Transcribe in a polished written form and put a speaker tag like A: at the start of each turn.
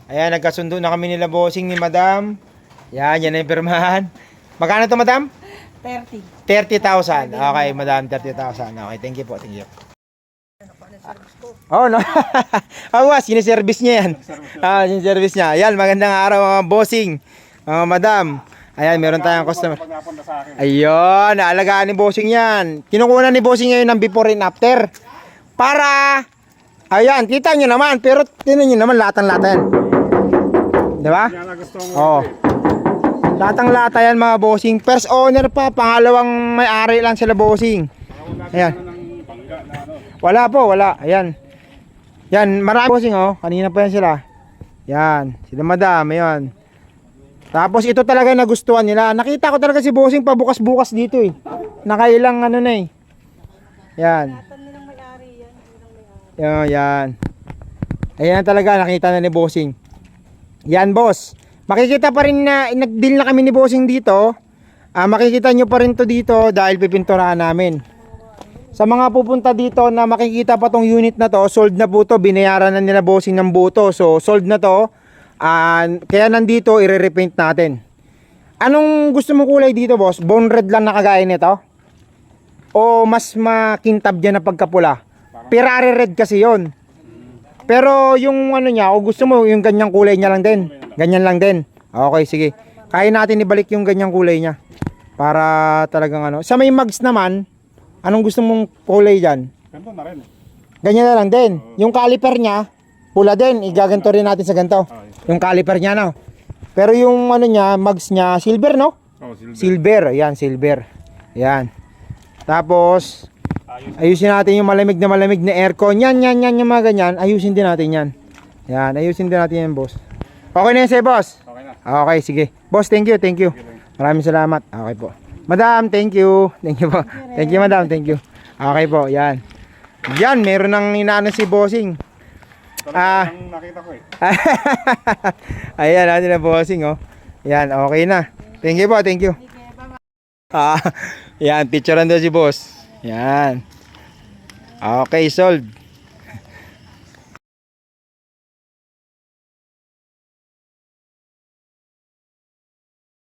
A: Ayan, nagkasundo na kami nila bossing ni madam. Yan na yung pirmahan. Magkano to madam?
B: 30.
A: 30,000. Okay, madam, 30,000. Okay, thank you po, thank you. Oh, no. Siniservice niya yan. Siniservice niya. Ayan, magandang araw mga bossing. Madam. Ayan, meron tayong customer. Ayun, naalagaan ni bossing yan. Kinukuha ni bossing ngayon ng before and after. Para, ayan, kita nyo naman. Pero, tinan nyo naman, latang-lata yan. Diba? Oo. Latang-lata yan mga bossing. First owner pa, pangalawang may-ari lang sila bossing. Ayan. Wala po, wala. Ayan. Yan, marami bossing oh. Kanina pa yan sila. Yan, sila madam, ayan. Tapos ito talaga nagustuhan nila. Nakita ko talaga si bossing pa bukas-bukas dito eh. Nakailang ano na eh. Yan. Yan. Ayan talaga, nakita na ni bossing. Yan boss. Makikita pa rin na nag-deal na kami ni bossing dito. Makikita nyo pa rin to dito dahil pipinturahan namin. Sa mga pupunta dito na makikita pa tong unit na to, sold na po to, binayaran na nila bossing ng buto. So sold na to. Kaya nandito i-repaint natin. Anong gusto mong kulay dito boss? Bone red lang na kagaya nito? O mas makintab dyan na pagkapula? Ferrari red kasi yon. Pero yung ano niya, o gusto mo yung ganyang kulay niya lang din? Ganyan lang din. Okay, sige. Kaya natin ibalik yung ganyang kulay niya. Para talagang ano. Sa may mags naman, anong gusto mong kulay dyan?
C: Ganito na rin.
A: Ganyan na lang din. Yung caliper niya, pula din. Igaganto rin natin sa ganito. Yung caliper niya, no? Pero yung ano niya, mags niya, silver, no?
C: Oh, silver.
A: Silver. Ayan, silver. Ayan. Tapos, ayusin natin yung malamig na aircon. Yan, yung mga ganyan. Ayusin din natin yan. Yan, ayusin din natin yan, boss. Okay na yan sa'yo, boss?
C: Okay na.
A: Okay, sige. Boss, thank you. Maraming salamat. Okay po. Madam, thank you. Thank you po. Thank you, madam. Thank you. Okay po, yan. Yan, meron nang inaano si bossing.
C: Talagang nakita ko eh.
A: Ayan, natin na bossing, oh. Yan, okay na. Thank you po, thank you. Yan, picturean daw si boss. Yan. Okay, sold.